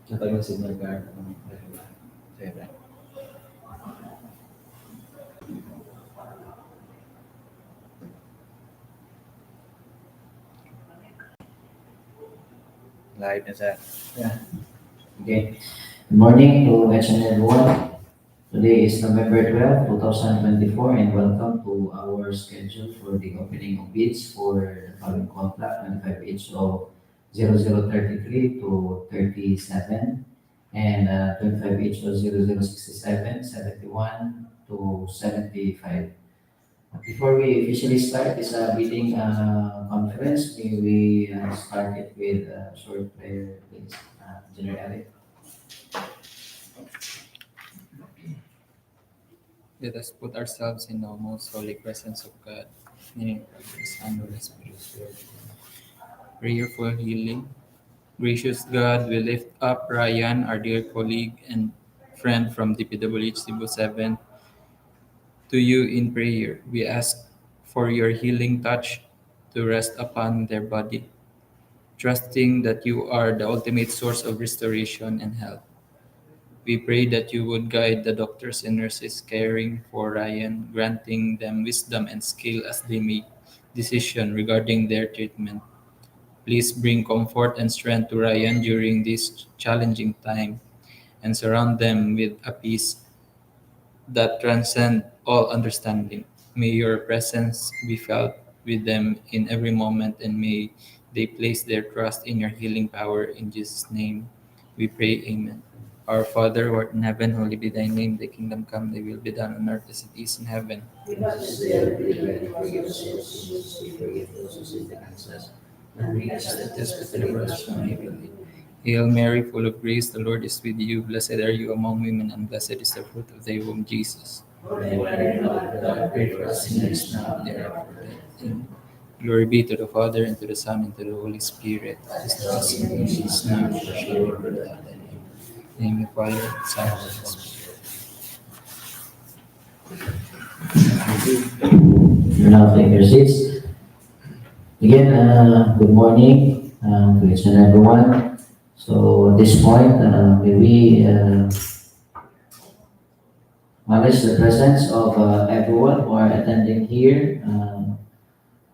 Natagal signal guard. Siyempre. Live na sir. Yeah. Okay. Good morning to each and everyone. Today is November 12, 2024, and welcome to our schedule for the opening of bids for the following contract 25HO 0033 to 37 and 25HO 0067, 71 to 75. Before we officially start this bidding conference, may we start it with a short prayer, please. Engineer Eric. Let us put ourselves in the most holy presence of God, meaning practice and Holy Spirit. Prayer for healing. Gracious God, we lift up Ryan, our dear colleague and friend from DPWH Cebu 7th, to you in prayer. We ask for your healing touch to rest upon their body, trusting that you are the ultimate source of restoration and health. We pray that you would guide the doctors and nurses caring for Ryan, granting them wisdom and skill as they make decisions regarding their treatment. Please bring comfort and strength to Ryan during this challenging time and surround them with a peace that transcends all understanding. May your presence be felt with them in every moment, and may they place their trust in your healing power. In Jesus' name we pray, amen. Our Father, who art in heaven, hallowed be thy name. Thy kingdom come, thy will be done on earth as it is in heaven. Give us this day our daily bread, and forgive us our sins, as we forgive those who sin against us. And lead us not into temptation, but deliver us from evil. Hail Mary, full of grace, the Lord is with you. Blessed are you among women, and blessed is the fruit of thy womb, Jesus. Holy Mary, Mother of God, pray for us sinners now and at the hour of our death. Amen. Glory be to the Father, and to the Son, and to the Holy Spirit. As it was in the ages, now and forever, world without end. Name the Father, Son, and Holy Spirit. You now take your seats. Again, good morning to each and everyone. So at this point, may we acknowledge the presence of everyone who are attending here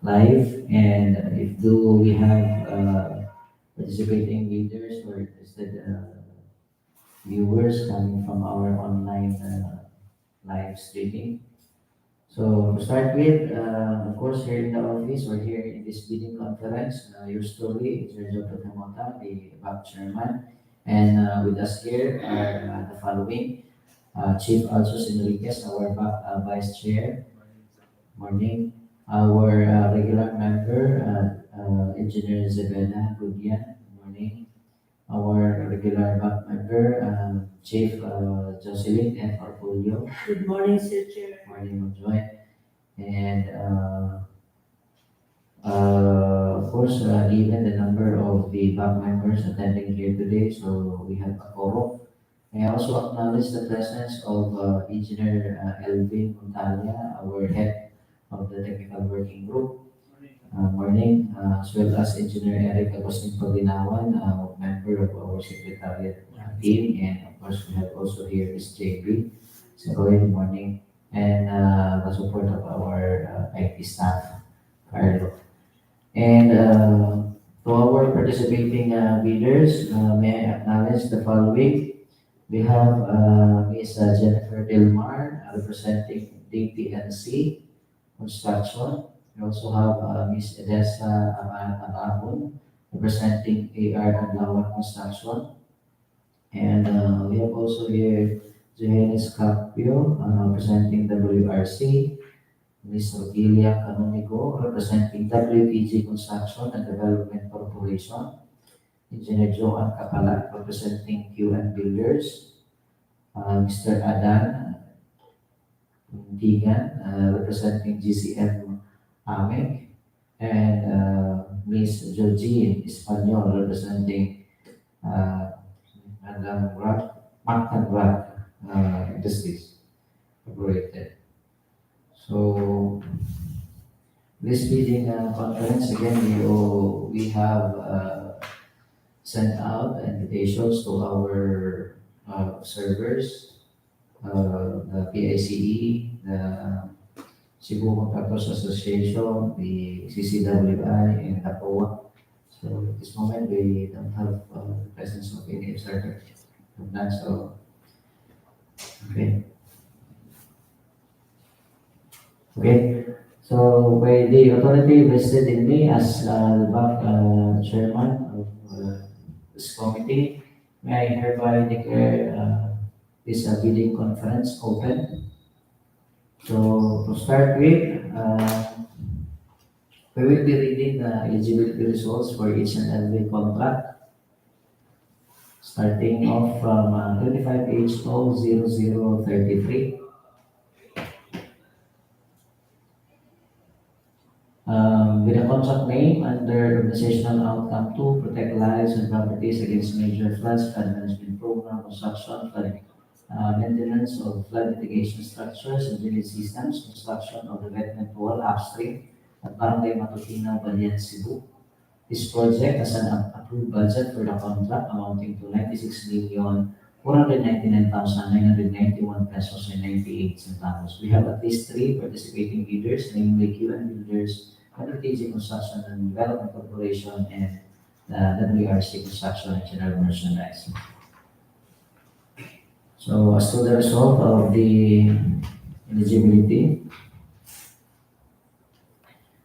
live, and if do we have participating leaders or interested viewers coming from our online live streaming. So to start with, of course, here in the office or here in this bidding conference, your story is Rejo Kamota, the bank chairman, and with us here are the following: Chief Alsos Enriquez, our vice chair. Morning. Our regular member, Engineer Zebeda Badian. Morning. Our regular bank member, Chief Jocelyn and Portfolio. Good morning, Sir Chair. Morning, Joy. And of course, given the number of the bank members attending here today, so we have a quorum. I also acknowledge the presence of Engineer Elvin Montalia, our head of the technical working group. Morning, as well as Engineer Eric Agustin Paglinawan, member of our secretariat team, and of course we have also here is JB. So good morning, and the support of our IT staff, Carlo. And to our participating bidders, may I acknowledge the following. We have Ms. Jennifer Delmar representing DPNC Construction. We also have Ms. Edessa Ababon representing AR Adlawan Construction. And we have also here Johannes Capio representing WRC. Ms. Rogelia Canonigo representing WTG Construction and Development Corporation. Engineer Joan Capala representing QN Builders. Mr. Adan Digan representing GCM AMEC, and Ms. Georgine Espanyol representing Madam Martin Rock Industries Incorporated. So this bidding conference again, we have sent out invitations to our servers, the PICE, the Cebu Contractors Association, the CCWI, and the POA. So at this moment, we don't have the presence of any server from that. So, okay. Okay. So by the authority vested in me as the bank chairman of this committee, may I hereby declare this bidding conference open. So to start with, we will be reading the eligibility results for each and every contract, starting off from 25H0033. With a contract name under Organizational Outcome 2, protect lives and properties against major floods, flood management program, construction, flood maintenance of flood mitigation structures and drainage systems, construction of the Revetment wall upstream at Barangay Matutinao, Badian, Cebu. This project has an approved budget for the contract amounting to 96,499,991 pesos and 98 centavos. We have at least 3 participating bidders, namely QN Builders, Mitigation Construction and Development Corporation, and the WRC Construction and General Merchandise. So as to the result of the eligibility,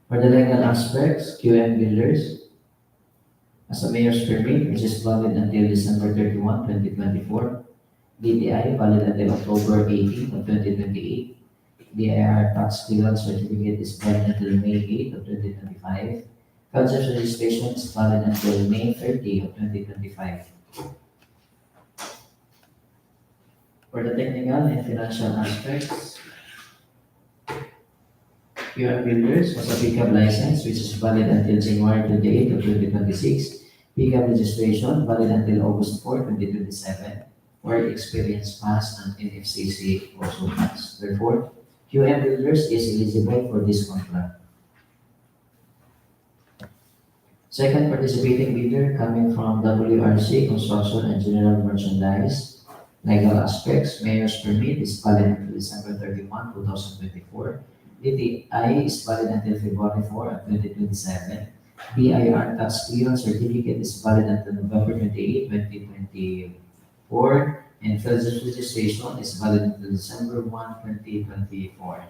for the legal aspects, QM Builders, as a mayor's permit, which is valid until December 31, 2024, DTI valid until October 18 of 2028, BIR tax clearance certificate is valid until May 8 of 2025, Culture's registration is valid until May 30 of 2025. For the technical and financial aspects, QM Builders has a pickup license which is valid until January 28 of 2026, pickup registration valid until August 4, 2027, work experience pass and NFCC also pass. Therefore, QM Builders is eligible for this contract. Second participating bidder coming from WRC Construction and General Merchandise. Legal aspects, mayor's permit is valid until December 31, 2024. DTI is valid until February 4 of 2027. BIR tax clearance certificate is valid until November 28, 2024. And Culture's registration is valid until December 1, 2024.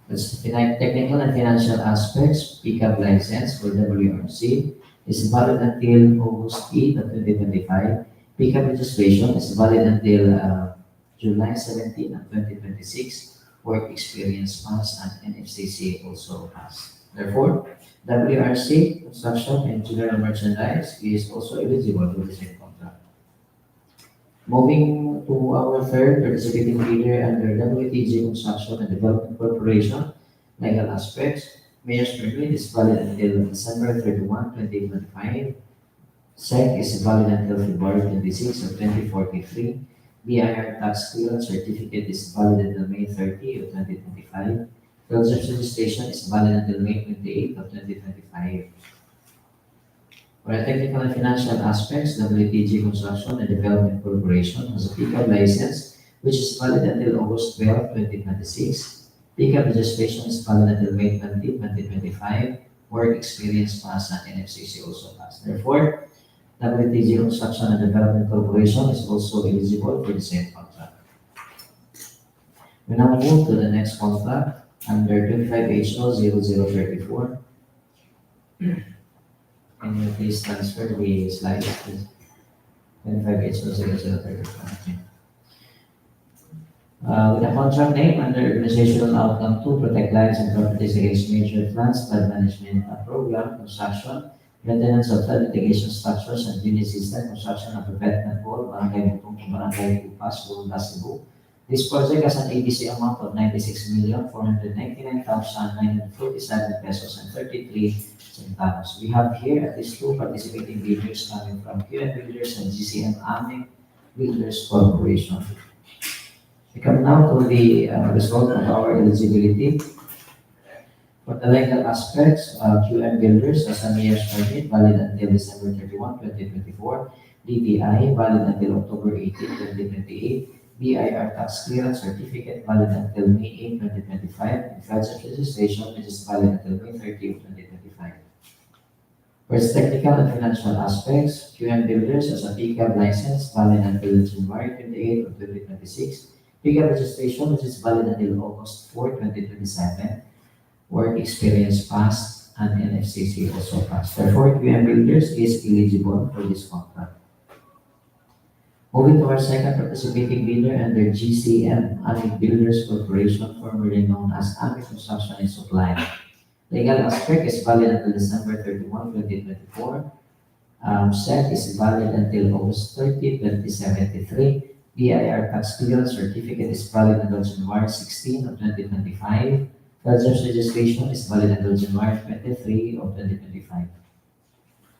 That's the technical and financial aspects. Pickup license for WRC is valid until August 8 of 2025. Pickup registration is valid until July 17 of 2026. Work experience pass and NFCC also pass. Therefore, WRC Construction and General Merchandise is also eligible for the same contract. Moving to our third participating bidder under WTG Construction and Development Corporation, legal aspects, mayor's permit is valid until December 31, 2025. SEC is valid until February 26 of 2043. BIR tax clearance certificate is valid until May 30 of 2025. Culture's registration is valid until May 28 of 2025. For the technical and financial aspects, WTG Construction and Development Corporation has a pickup license which is valid until August 12, 2026. Pickup registration is valid until May 20, 2025. Work experience pass and NFCC also pass. Therefore, WTG Construction and Development Corporation is also eligible for the same contract. We now move to the next contract under 25HO0034. Can you please transfer the slides, please? 25HO0034. Okay. With a contract name under Organizational Outcome 2, protect lives and properties against major floods, flood management program, construction, maintenance of flood mitigation structures and drainage system, construction of Revetment wall, Barangay Butong, Barangay Tupas, Ronda, Cebu. This project has an ABC amount of 96,499,947 pesos and 33 centavos. We have here at least 2 participating bidders coming from QM Builders and GCM AMIC Builders Corporation. We come now to the result of our eligibility. For the legal aspects, QM Builders as a mayor's permit valid until December 31, 2024. DTI valid until October 18, 2028. BIR tax clearance certificate valid until May 8, 2025. And Federal registration which is valid until May 30, 2025. For its technical and financial aspects, QM Builders as a PCAB license valid until January 28 of 2026. PCAB registration which is valid until August 4, 2027. Work experience passed and NFCC also passed. Therefore, QM Builders is eligible for this contract. Moving to our second participating bidder under GCM, Amic Builders Corporation, formerly known as Amic Construction and Supply. Legal aspect is valid until December 31, 2024. SEC is valid until August 30, 2073. BIR tax clearance certificate is valid until January 16 of 2025. Federal registration is valid until January 23 of 2025.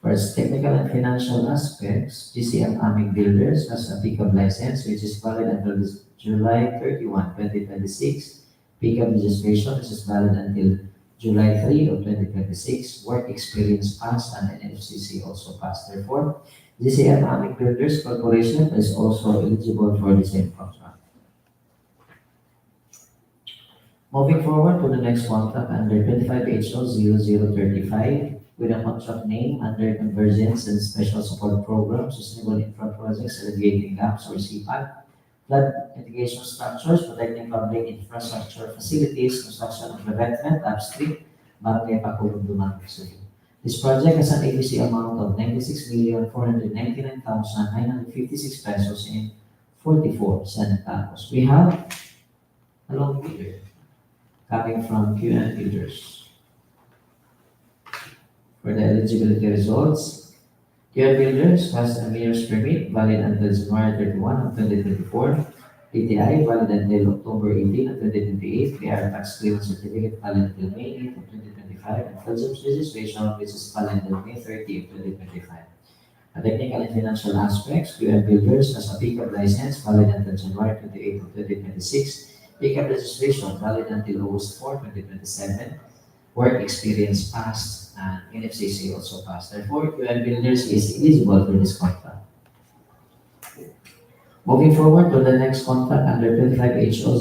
For its technical and financial aspects, GCM Amic Builders has a pickup license which is valid until July 31, 2026. Pickup registration which is valid until July 3 of 2026. Work experience passed and NFCC also passed. Therefore, GCM Amic Builders Corporation is also eligible for the same contract. Moving forward to the next contract under 25HO 0035 with a contract name under Convergence and Special Support Program, Sustainable Infra Projects, Alleviating Gaps or SIPAG, flood mitigation structures, protecting public infrastructure facilities, construction of Revetment, Upstream, Barangay, Paculob, Dumanjug. This project has an ABC amount of 96,499,956 pesos and 44 centavos. We have a long bidder coming from QM Builders. For the eligibility results, QM Builders has a mayor's permit valid until January 31 of 2024. PTI valid until October 18 of 2028. BIR tax clearance certificate valid until May 8 of 2025. And Federal registration which is valid until May 30 of 2025. The technical and financial aspects, QM Builders has a pickup license valid until January 28 of 2026. Pickup registration valid until August 4, 2027. Work experience passed and NFCC also passed. Therefore, QM Builders is eligible for this contract. Moving forward to the next contract under 25HO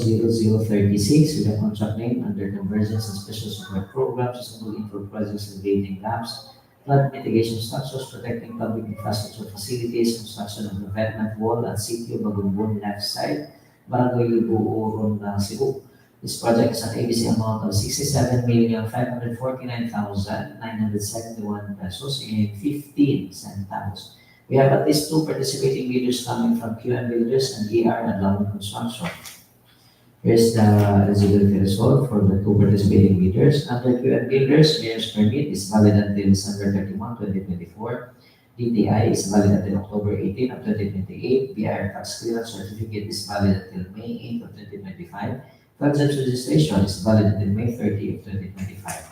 0036 with a contract name under Convergence and Special Support Program, Sustainable Infra Projects, Alleviating Gaps, flood mitigation structures, protecting public infrastructure facilities, construction of Revetment wall at Sitio Bagumbon left side, Barangay Ronda, Cebu. This project has an ABC amount of 67,549,971 pesos and 15 centavos. We have at least two participating bidders coming from QM Builders and ER and Laman Construction. Here's the eligibility result for the two participating bidders. Under QM Builders, mayor's permit is valid until December 31, 2024. DTI is valid until October 18 of 2028. BIR tax clearance certificate is valid until May 8 of 2025. Federal registration is valid until May 30 of 2025.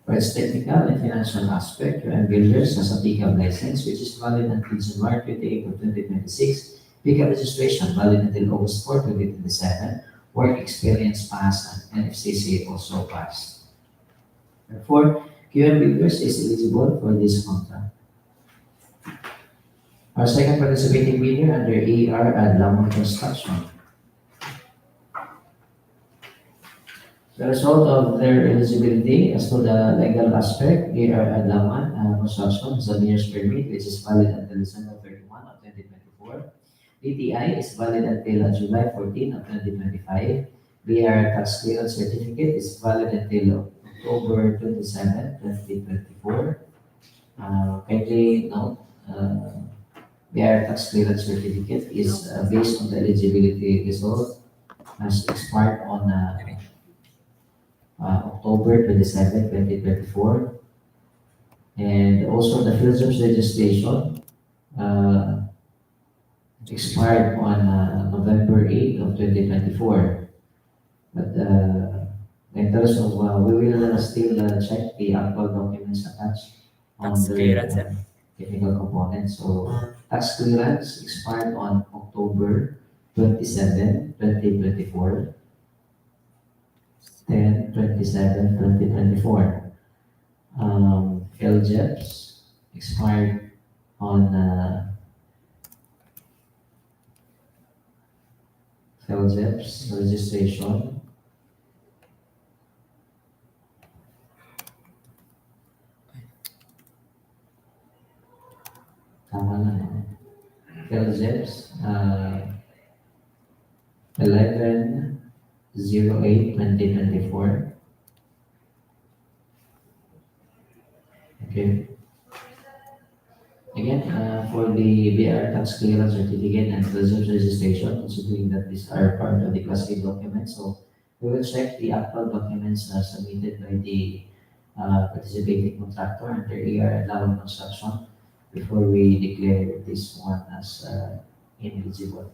For its technical and financial aspect, QM Builders has a pickup license which is valid until January 28 of 2026. Pickup registration valid until August 4, 2027. Work experience passed and NFCC also passed. Therefore, QM Builders is eligible for this contract. Our second participating bidder under AR and Laman Construction. The result of their eligibility as to the legal aspect, AR and Laman Construction has a mayor's permit which is valid until December 31 of 2024. DTI is valid until July 14 of 2025. BIR tax clearance certificate is valid until October 27, 2024. Kindly note, BIR tax clearance certificate is based on the eligibility result has expired on October 27, 2024. And also the field service registration expired on November 8 of 2024. But in terms of, we will still check the actual documents attached on Tax the clearance, technical components. So tax clearance expired on October 27, 2024. 10/27/2024. LJEPs expired on LJEPs registration. Tama lang eh. LJEPs 11/08/2024. Okay. Again, for the BR tax clearance certificate and reserve registration, considering that these are part of the Class A documents, so we will check the actual documents submitted by the participating contractor under AR allowed construction before we declare this one as ineligible.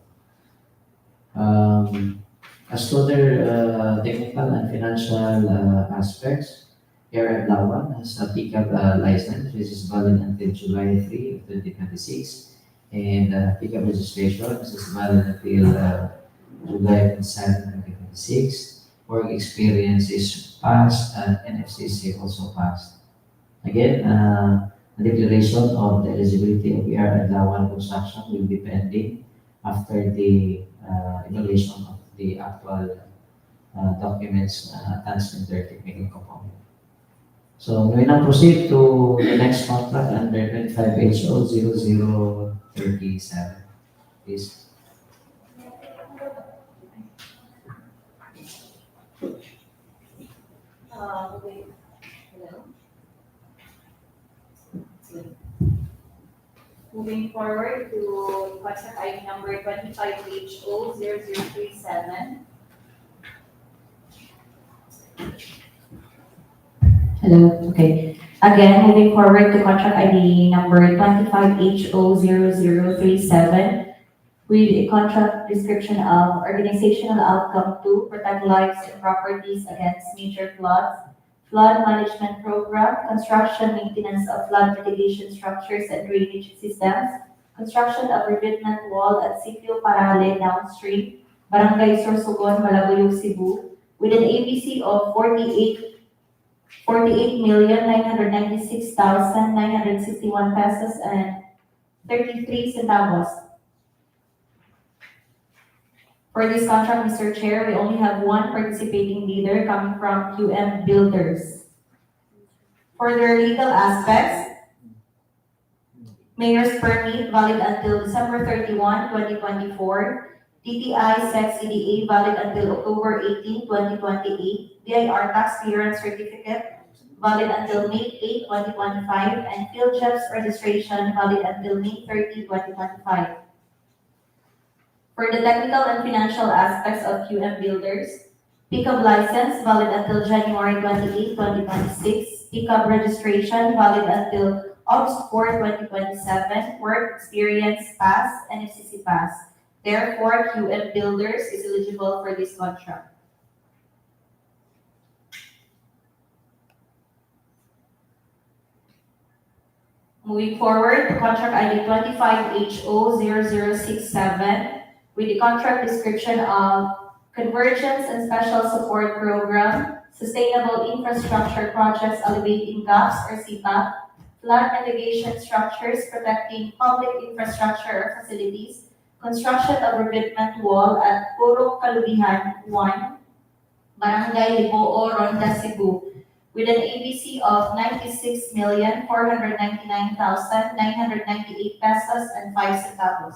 As to other technical and financial aspects, Aaron Lawan has a pickup license, which is valid until July 3 of 2026, and pickup registration, which is valid until July 7, 2026. Work experience is passed, and NFCC also passed. Again, the declaration of the eligibility of ER and Lawan construction will be pending after the evaluation of the actual documents attached in their technical component. So we now proceed to the next contract under 25HO 0037. Please. Wait. Hello. Moving forward to contract item number 25HO 0037. Hello, okay. Again, moving forward to contract ID number 25HO 0037 with a contract description of organizational outcome to protect lives and properties against major floods, flood management program, construction maintenance of flood mitigation structures and drainage systems, construction of revetment wall at Sitio Parale downstream, Barangay Sorsogon, Malabuyog, Cebu, with an ABC of 48,996,961 pesos and 33 centavos. For this contract, Mr. Chair, we only have one participating bidder coming from QM Builders. For their legal aspects, Mayor's permit valid until December 31, 2024, DTI Sec CDA valid until October 18, 2028, BIR tax clearance certificate valid until May 8, 2025, and PhilJEPS registration valid until May 30, 2025. For the technical and financial aspects of QM Builders, pickup license valid until January 28, 2026, pickup registration valid until August 4, 2027, work experience pass, and FCC pass. Therefore, QM Builders is eligible for this contract. Moving forward to contract ID 25HO 0067 with the contract description of Convergence and Special Support Program, Sustainable Infrastructure Projects Alleviating Gaps or SIPAG, Flood Mitigation Structures Protecting Public Infrastructure or Facilities, construction of revetment wall at Purok Kalubihan 1, Barangay Liboo, Ronda, Cebu, with an ABC of 96,499,998 pesos and 5 centavos.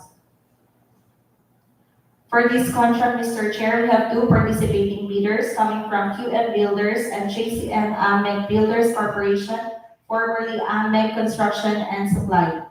For this contract, Mr. Chair, we have two participating bidders coming from QM Builders and JCM AMEG Builders Corporation, formerly AMEG Construction and Supply.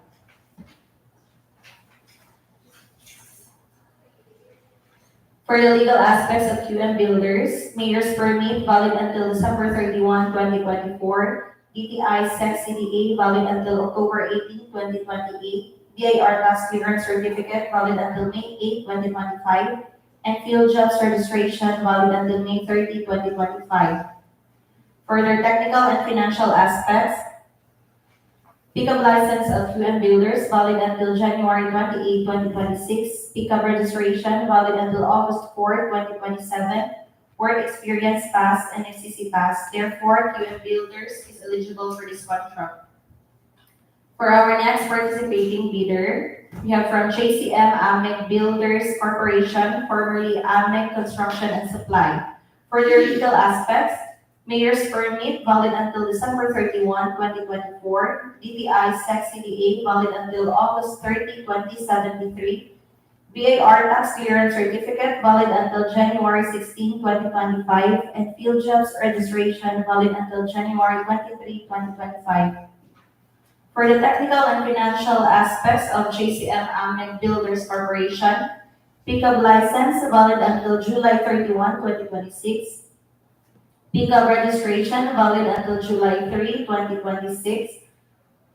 For the legal aspects of QM Builders, Mayor's permit valid until December 31, 2024, DTI Sec CDA valid until October 18, 2028, BIR tax clearance certificate valid until May 8, 2025, and PhilJEPS registration valid until May 30, 2025. For their technical and financial aspects, pickup license of QM Builders valid until January 28, 2026. Pickup registration valid until August 4, 2027. work experience pass, and FCC pass. Therefore, QM Builders is eligible for this contract. For our next participating bidder, we have from JCM AMEC Builders Corporation, formerly AMEC Construction and Supply. For their legal aspects, Mayor's permit valid until December 31, 2024, DTI Sec CDA valid until August 30, 2073, BAR tax clearance certificate valid until January 16, 2025, and field jobs registration valid until January 23, 2025. For the technical and financial aspects of JCM AMEC Builders Corporation, pickup license valid until July 31, 2026. Pickup registration valid until July 3, 2026.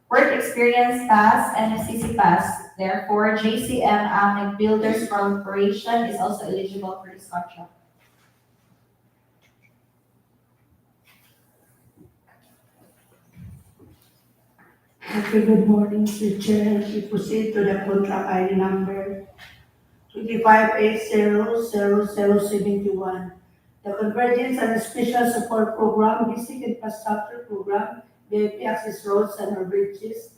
Work experience pass and FCC pass. Therefore, JCM AMEC Builders Corporation is also eligible for this contract. Okay, good morning, Mr. Chair. We proceed to the contract ID number 25800071. The Convergence and Special Support Program, Basic Infrastructure Program, VIP Access Roads and Bridges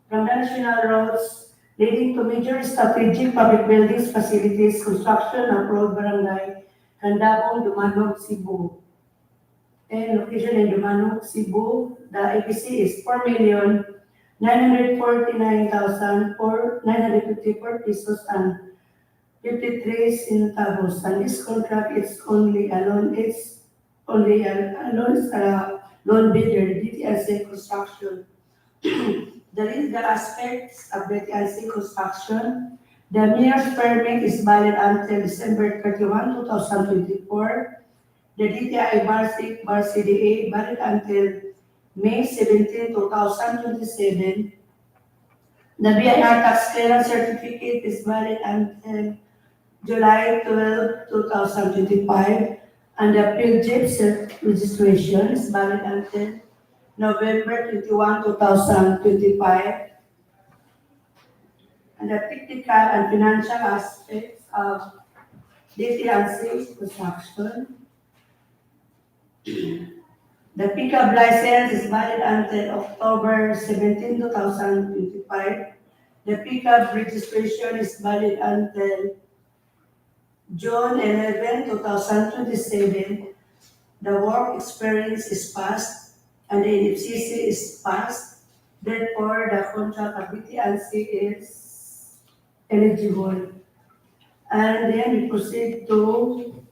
from the national roads leading to major strategic public buildings, facilities, construction of road Barangay, Candabong, Dumanjug, Cebu. And location in Dumanjug, Cebu, the APC is 4,949,954 pesos and 53 centavos. And this contract is only a loan bidder, DTNC Construction. The legal aspects of DTNC Construction, the mayor's permit is valid until December 31, 2024. The DTI Basic Bar CDA valid until May 17, 2027. The BIR tax clearance certificate is valid until July 12, 2025, and the PGIP registration is valid until November 21, 2025. And the technical and financial aspects of DTNC construction. The pickup license is valid until October 17, 2025. The pickup registration is valid until June 11, 2027. The work experience is passed and the NFCC is passed. Therefore, the contract of DTNC is eligible. And then we proceed to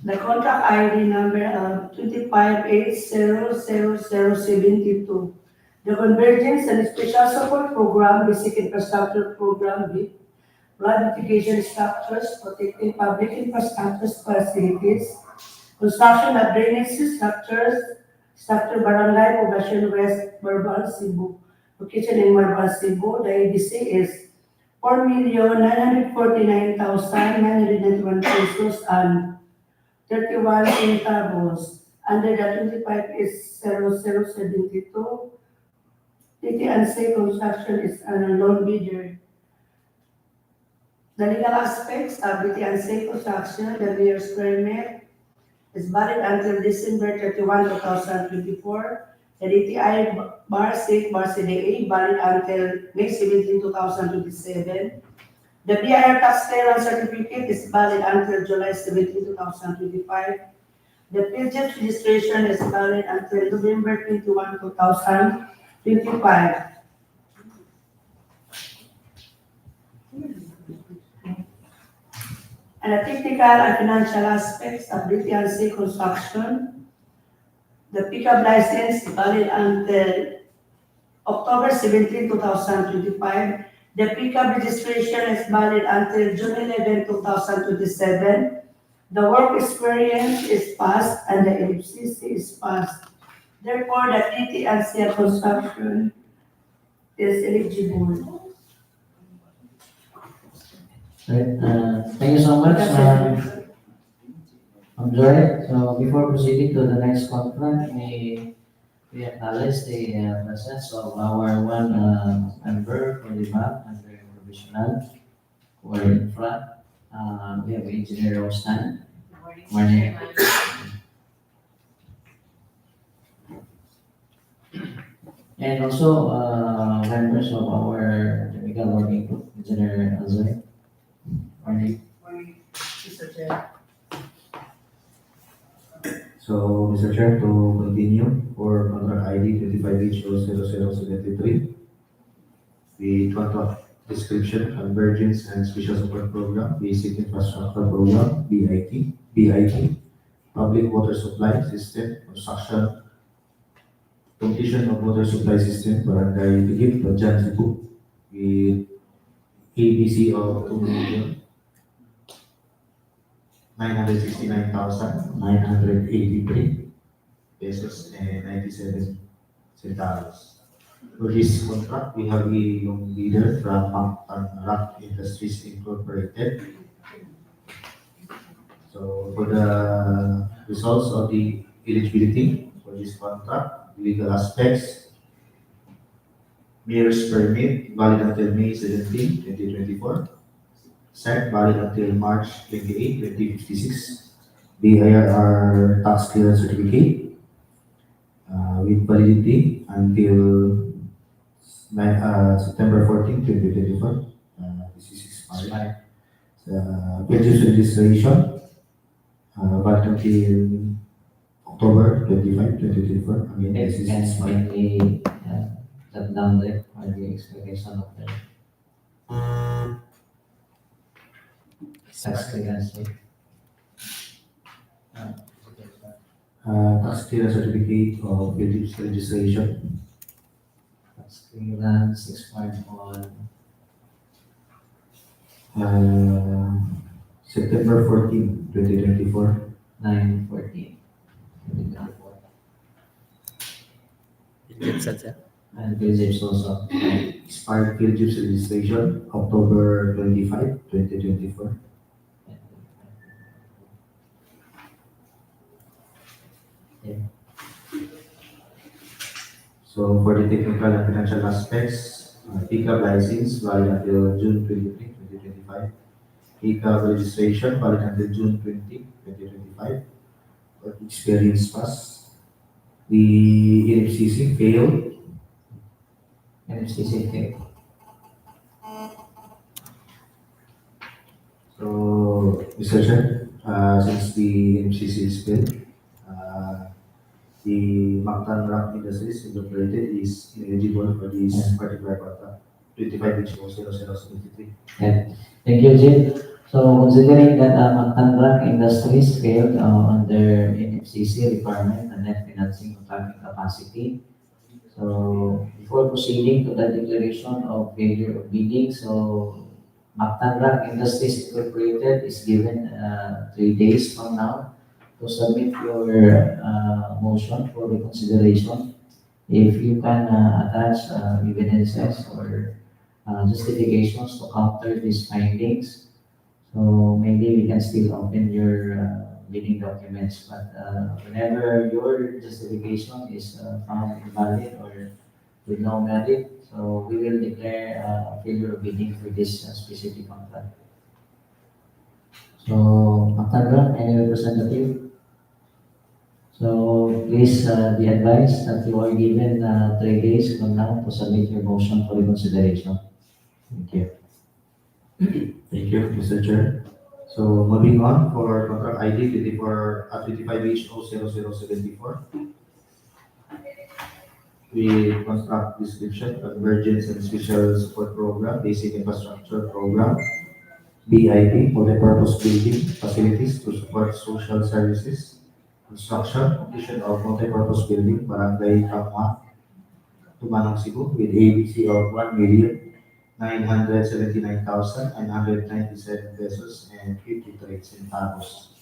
the contract ID number of 25800072. The Convergence and Special Support Program, Basic Infrastructure Program, with flood mitigation structures, protecting public infrastructure facilities, construction of drainage structures, structure Barangay, Poblacion West, Barbal, Cebu. Location in Barbal, Cebu, the ABC is 4,949,991 pesos and 31 centavos. Under the 25 is 0072. DTNC Construction is a loan bidder. The legal aspects of DTNC Construction, the mayor's permit is valid until December 31, 2024. The DTI Bar CDA valid until May 17, 2027. The BIR tax clearance certificate is valid until July 17, 2025. The PGIP registration is valid until November 21, 2025. And the technical and financial aspects of DTNC construction. The pickup license is valid until October 17, 2025. The pickup registration is valid until June 11, 2027. The work experience is passed and the LFCC is passed. Therefore, the DTNC construction is eligible. Right, thank you so much, I'm Joy. So before proceeding to the next contract, we acknowledge the presence of our one member for the MAP and the provisional who are in front. We have Engineer Rostan. Morning, Morning. Chairman. And also, members of our technical working group, Engineer Azoy. Morning. Morning, Mr. Chair. So, Mr. Chair, to continue for contract ID 25H00073, the contract description, Convergence and Special Support Program, Basic Infrastructure Program, BIT, Public Water Supply System, Construction, Completion of Water Supply System, Barangay Badian, Cebu, with ABC of 2,969,983 pesos and 97 centavos. For this contract, we have a long leader from Rock Industries Incorporated. So for the results of the eligibility for this contract, legal aspects, mayor's permit valid until May 17, 2024. SEC valid until March 28, 2056. BIR tax clearance certificate with validity until September 14, 2024. This is expired. Purchase registration valid until October 25, 2024. Again, this is Can expired. we shut down there for the expectation of the tax clearance? Tax clearance certificate of purchase registration. Tax clearance expired on September 14, 2024. 9/14. It's at And visits also. Expired field use registration, October 25, 2024. So for the technical and financial aspects, pickup license valid until June 23, 2025. Pickup registration valid until June 20, 2025. But experience pass. The NFCC failed. NFCC failed. So, Mr. Chair, since the NFCC is failed, the Mactan Rock Industries Incorporated is ineligible for this particular contract, 25H00073. Thank you, Jim. So considering that Mactan Rock Industries failed under NFCC requirement and net financing contracting capacity. So before proceeding to the declaration of failure of bidding, so Mactan Rock Industries Incorporated is given 3 days from now to submit your motion for reconsideration. If you can attach evidences or justifications to counter these findings, so maybe we can still open your bidding documents. But whenever your justification is found invalid or with no merit, so we will declare failure of bidding for this specific contract. So, Mactan, any representative? So please be advised that you are given 3 days from now to submit your motion for reconsideration. Thank you. Thank you, Mr. Chair. So moving on for contract ID 25H00074. With contract description, Convergence and Special Support Program, Basic Infrastructure Program, BIP, Multipurpose Building Facilities to support social services, construction, completion of multipurpose building, Barangay Tumanong, Cebu, with ABC of 1,979,997 pesos and 53 centavos.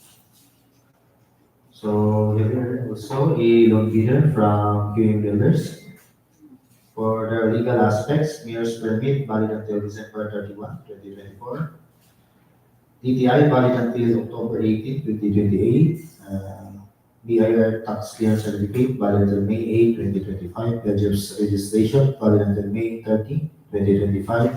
So here also a loan bidder from QM Builders. For the legal aspects, mayor's permit valid until December 31, 2024. DTI valid until October 18, 2028. BIR tax clearance certificate valid until May 8, 2025. Pledges registration valid until May 30, 2025.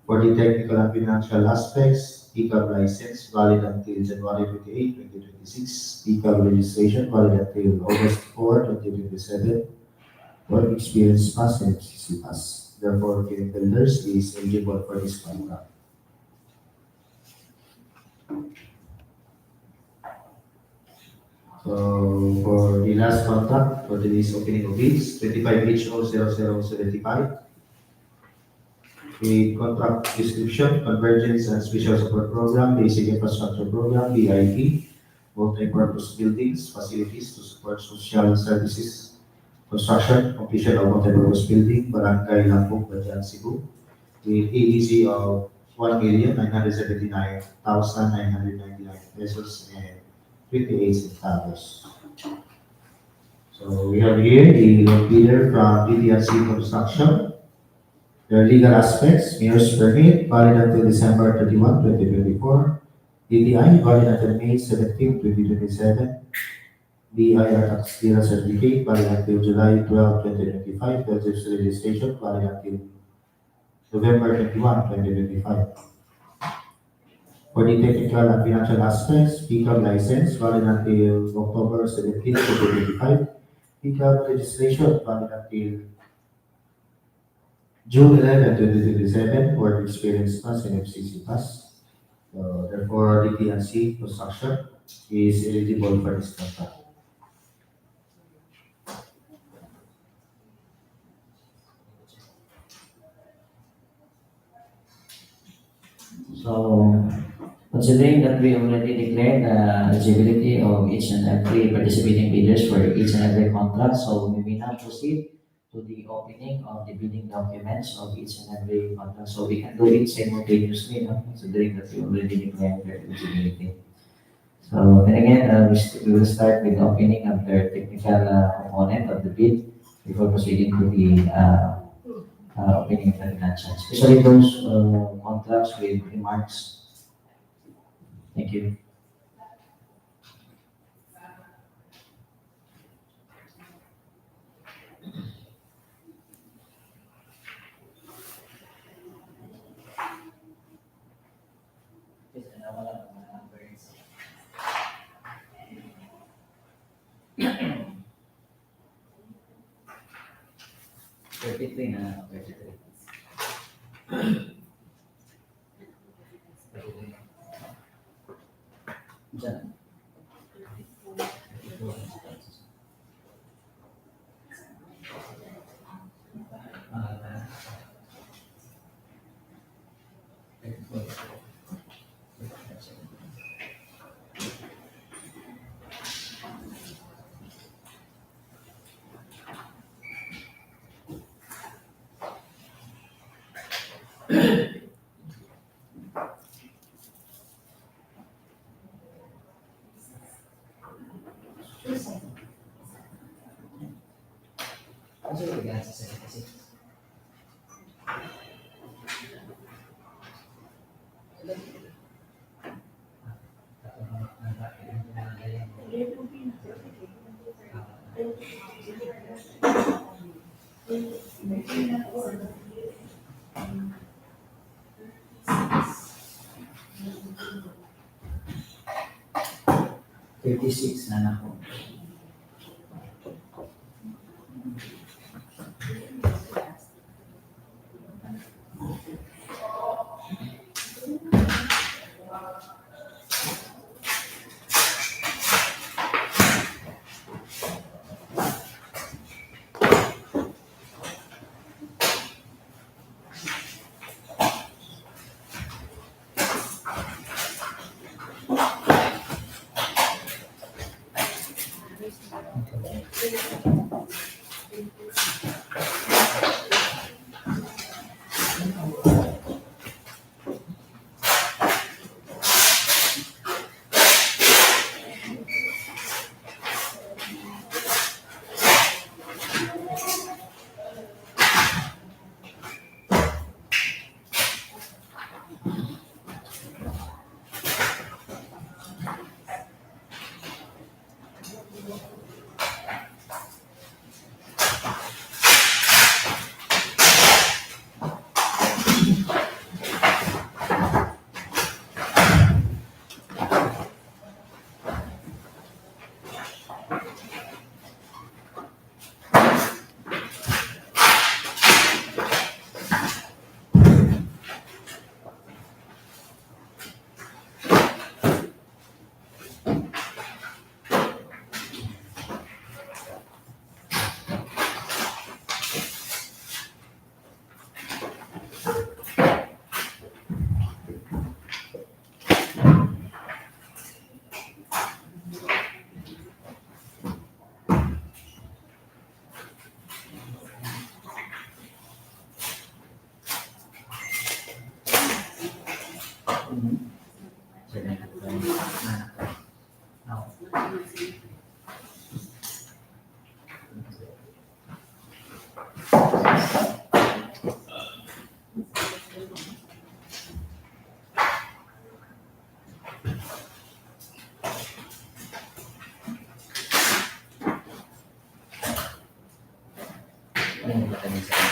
For the technical and financial aspects, pickup license valid until January 28, 2026. Pickup registration valid until August 4, 2027. Work experience pass and FCC pass. Therefore, queuing builders is eligible for this contract. So for the last contract for today's opening of bids, 25HO0075. A contract description, Convergence and Special Support Program, Basic Infrastructure Program, BIP, multi-purpose buildings, facilities to support social services, construction, completion of multi-purpose building, Barangay, Badian, Cebu, with ADC of 1,979,999 pesos and 58 centavos. So we have here the bidder from DTRC Construction. Their legal aspects, mayor's permit, valid until December 31, 2024. DTI, valid until May 17, 2027. BIR tax clearance certificate, valid until July 12, 2025. Purchase registration, valid until November 21, 2025. For the technical and financial aspects, pickup license, valid until October 17, 2025. Pickup registration, valid until June 11, 2027, work experience pass and FCC pass. So therefore, DTNC construction is eligible for this contract. So, considering that we already declared the eligibility of each and every participating bidders for each and every contract, so we may now proceed to the opening of the bidding documents of each and every contract. So we can do it simultaneously, no? Considering that we already declared their eligibility. So then again, we will start with the opening of the technical component of the bid before proceeding to the opening of the financial, especially those contracts with remarks. Thank you. Thirty-three na, 33. Diyan. Thirty-six na nako. Ano ba tayo sa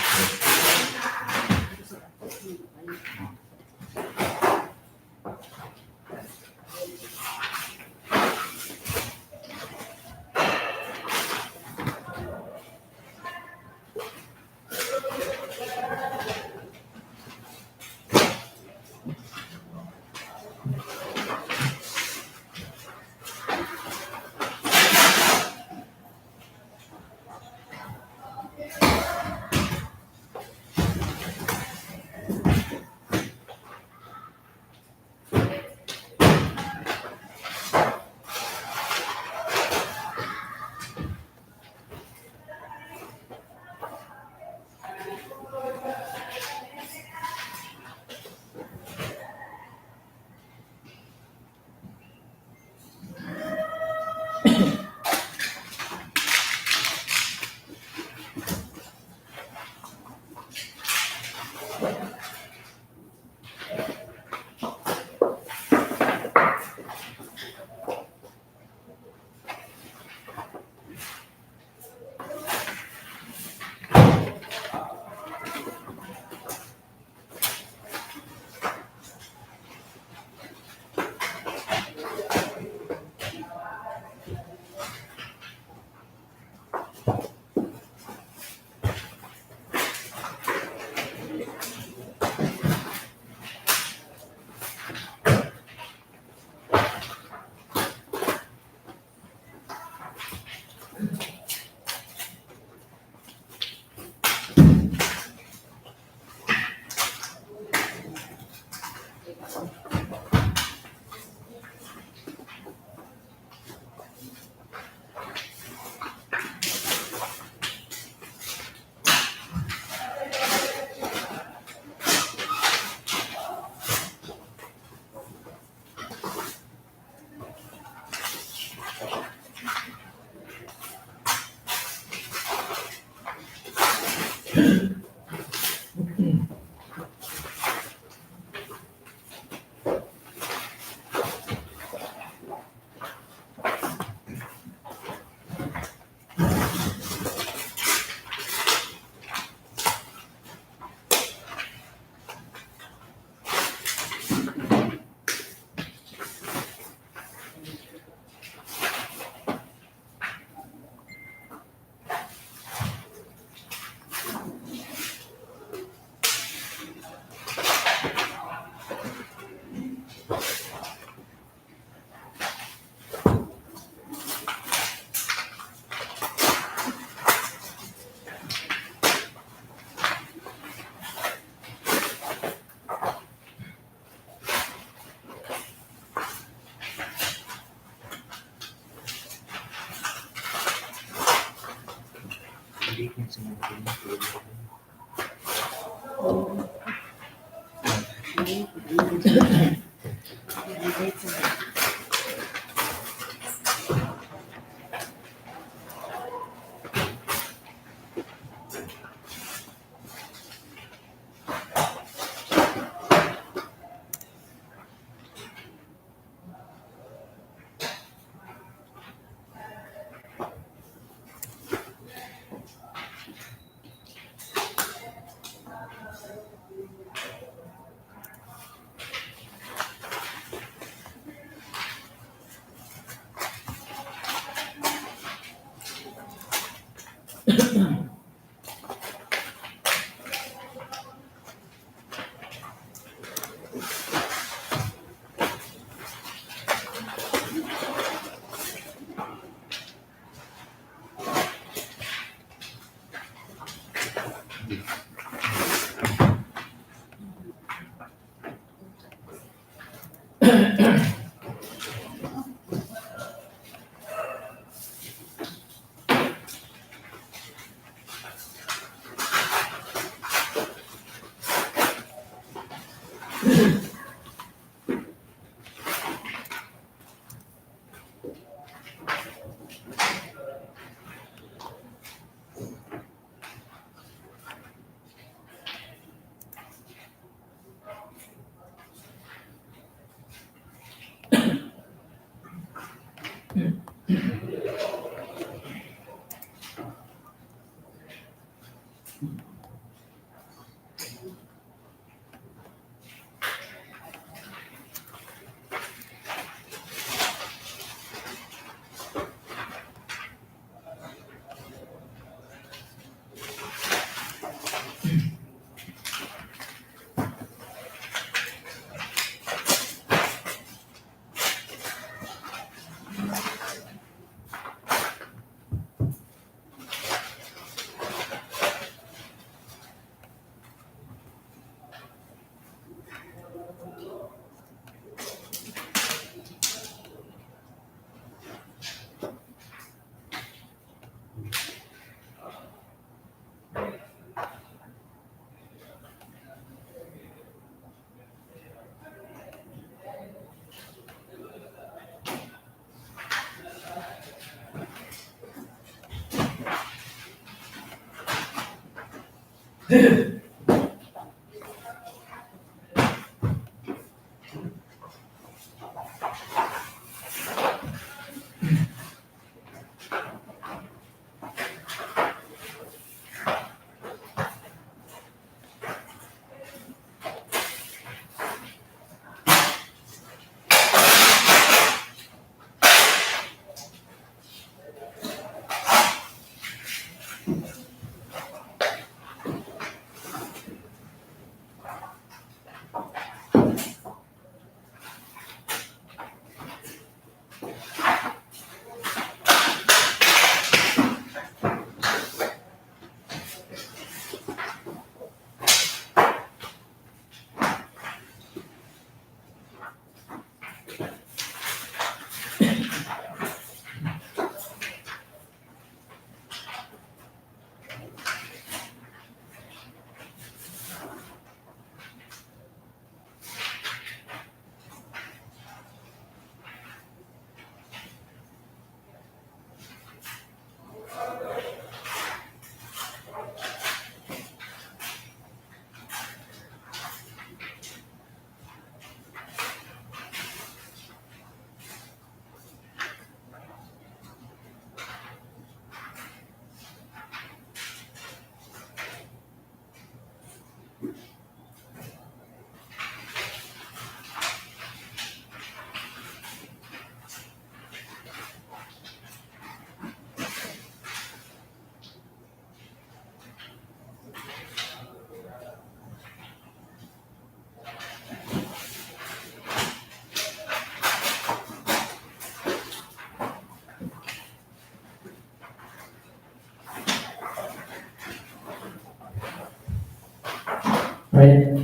Right.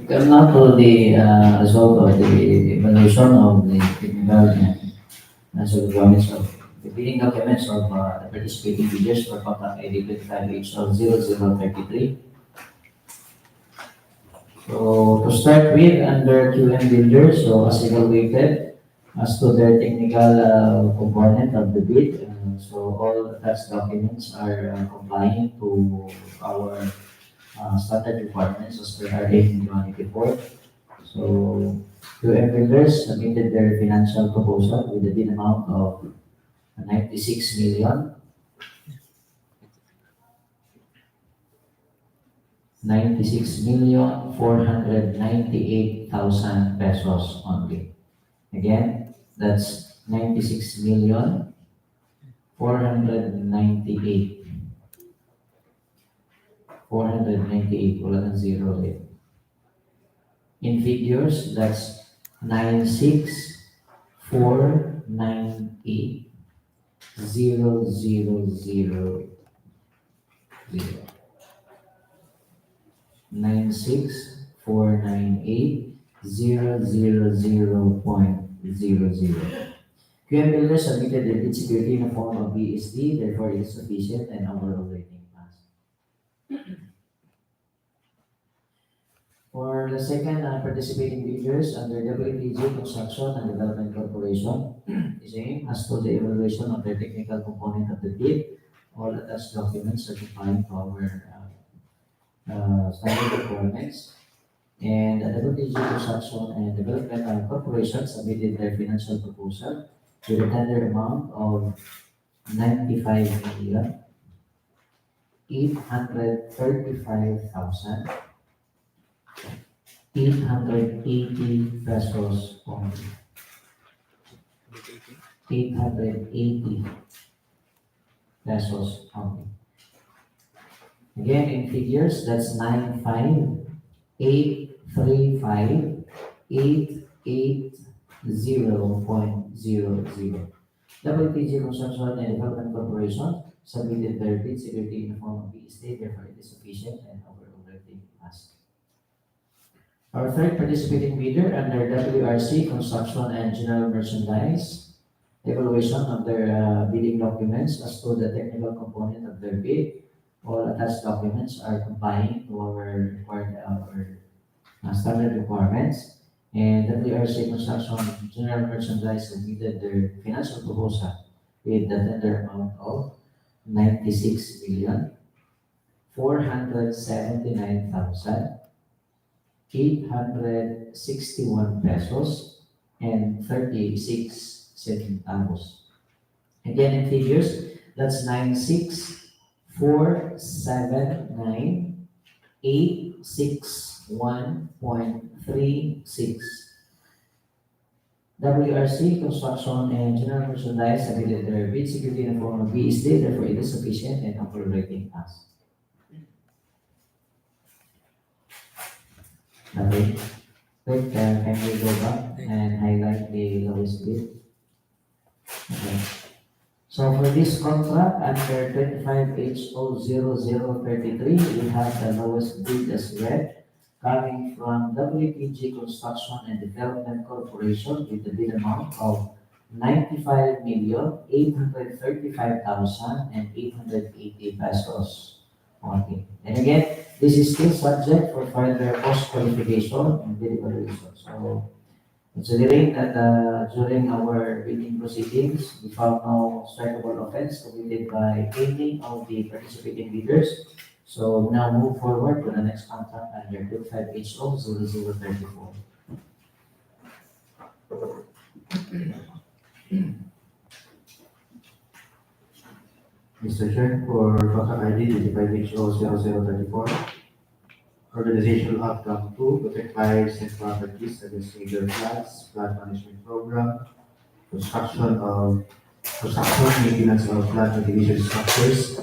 Come now to the result of the evaluation of the technical and so the documents of the bidding documents of the participating bidders for contract ID 25H0033. So to start with, under QM builders, so as evaluated as to their technical component of the bid, so all tax documents are complying to our standard requirements as per RA 2184. So QM builders submitted their financial proposal with a bid amount of 96 million 498,000 pesos only. Again, that's 96,498,000. 498, wala ng zero eh. In figures, that's 96,498,000. 96,498,000.00. QM builders submitted their bid security in the form of BSD, therefore it is sufficient and overall rating pass. For the second participating bidders under WTG Construction and Development Corporation, the same as to the evaluation of the technical component of the bid, all attached documents certifying to our standard requirements. And the WTG Construction and Development Corporation submitted their financial proposal with a tender amount of 95 million 880 pesos only. 880 pesos only. Again, in figures, that's 95835,880.00. WPG Construction and Development Corporation submitted their bid security in the form of BSD, therefore it is sufficient and overrating us. Our third participating bidder under WRC Construction and General Merchandise, evaluation of their bidding documents as to the technical component of their bid. All attached documents are complying to our standard requirements. And WRC Construction and General Merchandise submitted their financial proposal with the tender amount of 96,479,861 pesos and 36 centavos. Again, in figures, that's 96,479,861.36. WRC Construction and General Merchandise submitted their bid security in the form of BSD, therefore it is sufficient and operating us. Okay. Quick, can we go back and highlight the lowest bid? Okay. So for this contract, under 25HO0033, we have the lowest bid as read, coming from WPG Construction and Development Corporation with the bid amount of 95,835,880 pesos. Okay. And again, this is still subject for further cost qualification and bid evaluation. So considering that during our bidding proceedings, we found no strikable offense committed by any of the participating bidders. So we now move forward to the next contract under 25HO0034. Mr. Chair, for contract ID 25HO0034, organizational outcome 2, protect lives and properties against major floods, flood management program, construction, maintenance of flood mitigation structures,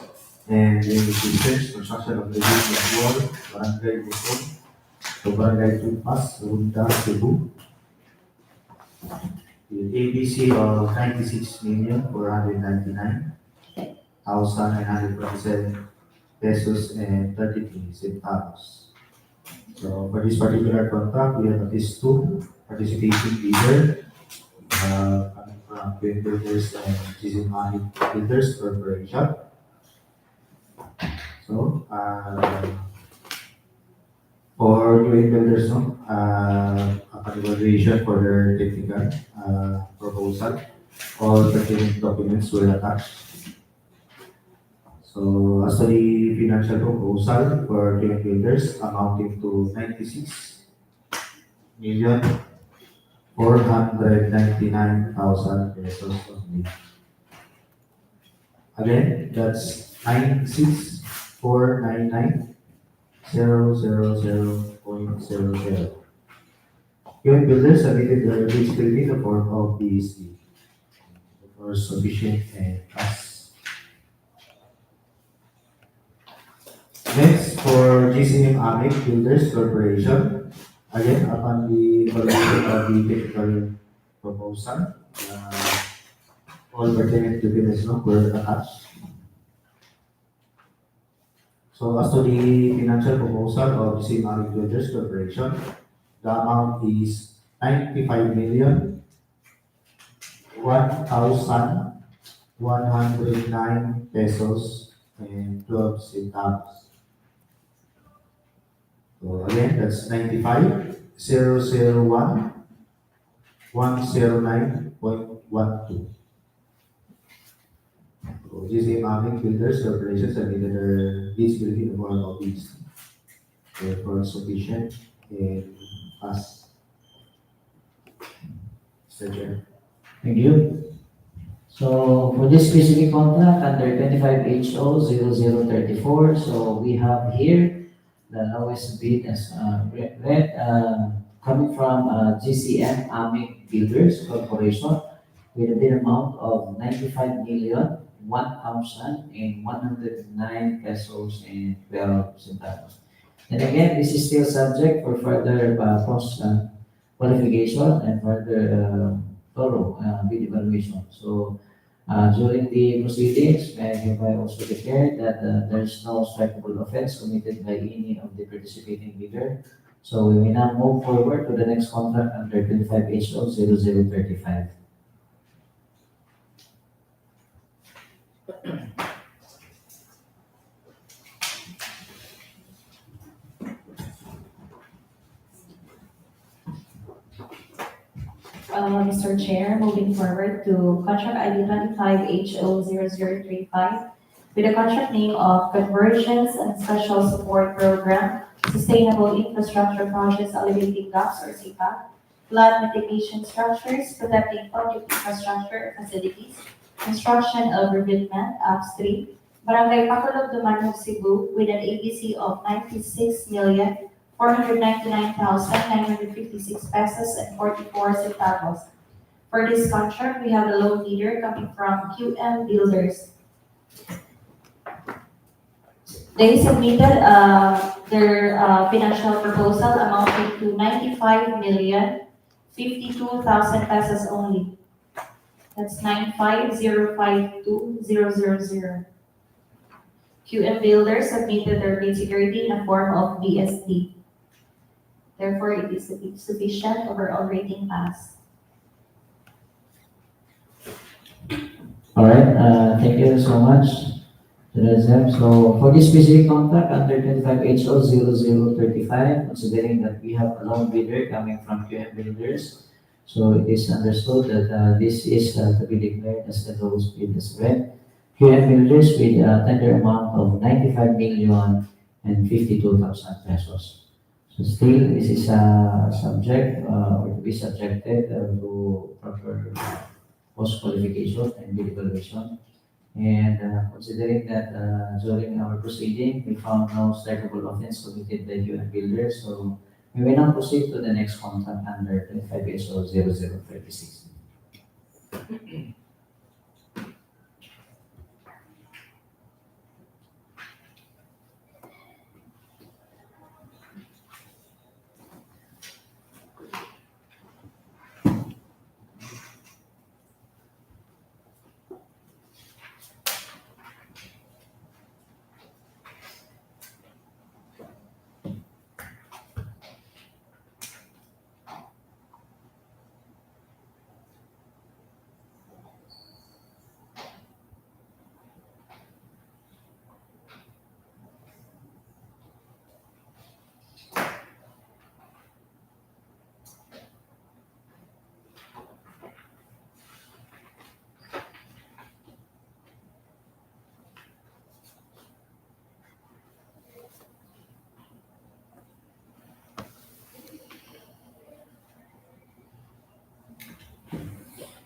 and drainage systems, construction of the wall, Barangay Butong, to Barangay Tupas, Ronda, Cebu, with ABC of 96,499,927 pesos and 33 centavos. So for this particular contract, we have at least 2 participating bidders, coming from Twin Builders and Chizimani Builders Corporation. So for Twin Builders, upon evaluation for their technical proposal, all pertinent documents were attached. So as to the financial proposal for Twin Builders amounting to 96,499,000 pesos only. Again, that's 96,499,000.00. Twin Builders submitted their bid security in the form of BSD for sufficient and fast. Next, for GCM Amic Builders Corporation, again, upon the evaluation of the technical proposal, all pertinent documents were attached. So as to the financial proposal of GCM Amic Builders Corporation, the amount is 95,001,109 pesos and 12 centavos. So again, that's 95,001,109.12. So GCM Amic Builders Corporation submitted their bid security in the form of bids. Therefore, sufficient and fast. Mr. Chair. Thank you. So for this specific contract under 25HO 0034, so we have here the lowest bid as coming from GCM Amic Builders Corporation with a bid amount of 95,001,109 pesos and 12 centavos. And again, this is still subject for further post qualification and further thorough bid evaluation. So during the proceedings, may I hereby also declare that there is no strikable offense committed by any of the participating bidder. So we may now move forward to the next contract under 25HO 0035. Mr. Chair, moving forward to contract ID 25HO0035 with the contract name of Convergence and Special Support Program, Sustainable Infrastructure Projects Alleviating Gaps or SIPAG, Flood Mitigation Structures, Protecting Public Infrastructure Facilities, Construction of Revetment, Upstream, Barangay Paculob, Dumanjug, Cebu with an ABC of 96,499,956 pesos and 44 centavos. For this contract, we have a low bidder coming from QM Builders. They submitted their financial proposal amounting to 95,052,000 pesos only. That's 95052,000. QM Builders submitted their bid security in a form of BSD. Therefore, it is sufficient overall rating pass. All right, thank you so much. So for this specific contract under 25HO 0035, considering that we have a loan bidder coming from QM Builders, so it is understood that this is to be declared as the lowest bid as well. QM Builders with a tender amount of 95,052,000 pesos. So still, this is subject or to be subjected to proper post qualification and bid evaluation. And considering that during our proceeding, we found no strikable offense committed by QM Builders, so we will now proceed to the next contract under 25HO 0036.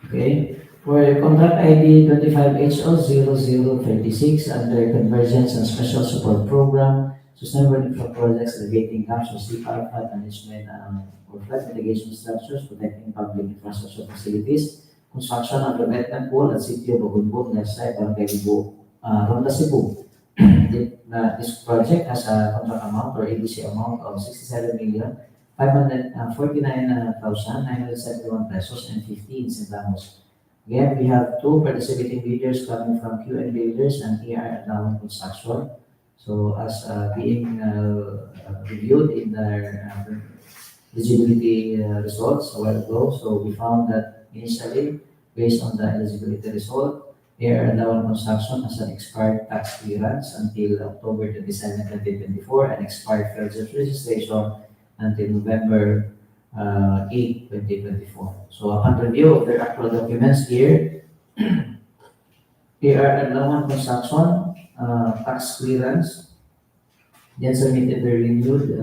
Okay, for contract ID 25HO 0036 under Convergence and Special Support Program, Sustainable Infra Projects Alleviating Gaps or CIPAG Flood Management or Flood Mitigation Structures Protecting Public Infrastructure Facilities, Construction of Revetment Pool at City of Bugulbog, left side, Barangay, Ronda, Cebu. This project has a contract amount or ABC amount of 67,549,971 pesos and 15 centavos. Again, we have two participating bidders coming from QM Builders and ER Adlawan Construction. So as being reviewed in their eligibility results a while ago, so we found that initially, based on the eligibility result, ER Adlawan Construction has an expired tax clearance until October 27, 2024 and expired federal registration until November 8, 2024. So upon review of their actual documents here, ER Adlawan Construction tax clearance, then submitted the renewed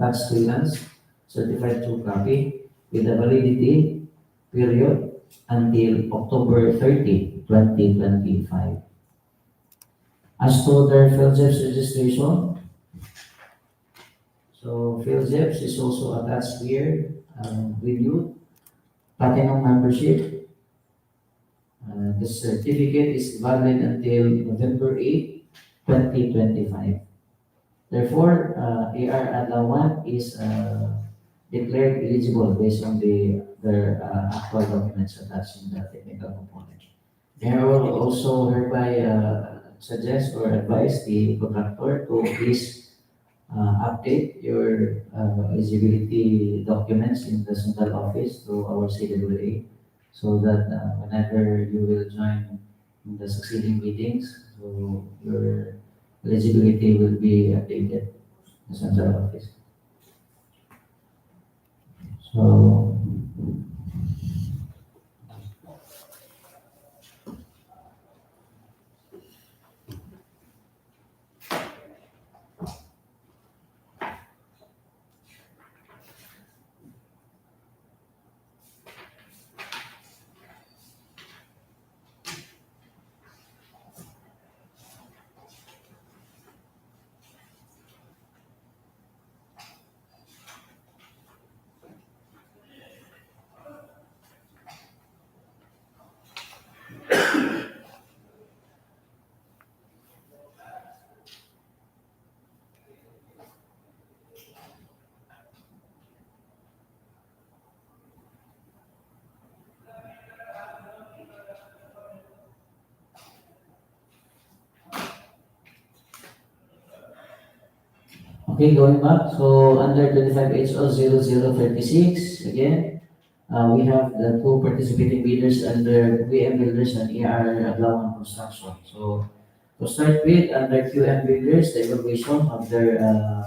tax clearance, certified true copy, with a validity period until October 30, 2025. As to their PhilJEPS registration, so PhilJEPS is also attached here with you. Platinum membership. The certificate is valid until November 8, 2025. Therefore, AR Adlawan is declared eligible based on their actual documents attached in the technical component. They will also hereby suggest or advise the contractor to please update your eligibility documents in the central office to our CWA, so that whenever you will join in the succeeding meetings, so your eligibility will be updated in the central office. So, okay, going back, so under 25 HO 0036, again, we have the two participating bidders under QM Builders and AR Adlawan Construction. So, to start with, under QM Builders, the evaluation of their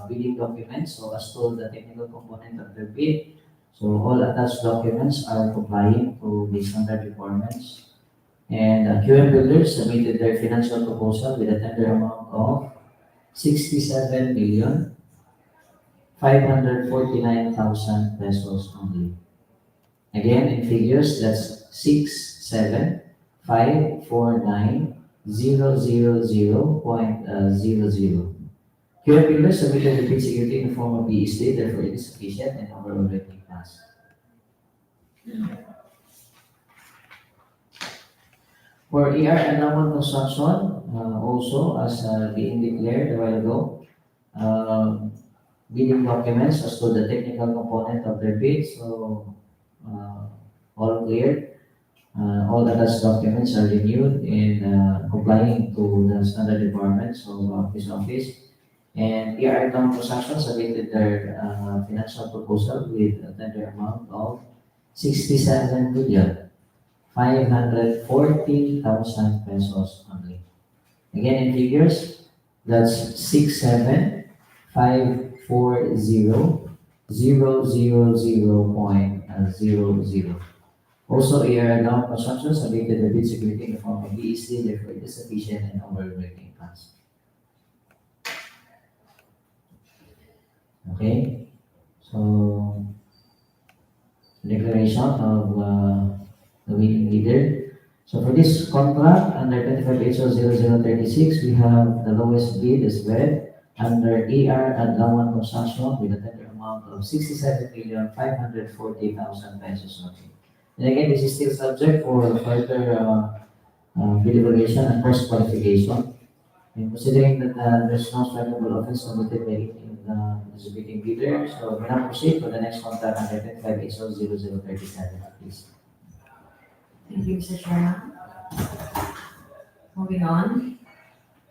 bidding documents, so as to the technical component of their bid, so all attached documents are complying to the standard requirements. And QM Builders submitted their financial proposal with a tender amount of 67,549,000 pesos only. Again, in figures, that's 67,549,000.00. QM Builders submitted the bid security in the form of BSD, therefore it is sufficient and overall rating pass. For AR and Naman Construction, also as being declared a while ago, bidding documents as to the technical component of their bid, so all clear. All attached documents are renewed and complying to the standard requirements of this office. And AR and Naman Construction submitted their financial proposal with a tender amount of 67,540,000 pesos only. Again, in figures, that's 67,540,000.00. Also, AR Down Construction submitted the bid security in the form of BEC, therefore it is sufficient and overall rating pass. Okay, so declaration of the winning leader. So for this contract, under 25 HO 0036, we have the lowest bid is red under AR Adlawan Construction with a tender amount of 67,540,000 pesos only. And again, this is still subject for further bid evaluation and post qualification. And considering that there's no strikeable offense committed by any of the participating bidder, so we now proceed for the next contract under 25 HO 0037, please. Thank you, Mr. Chairman. Moving on.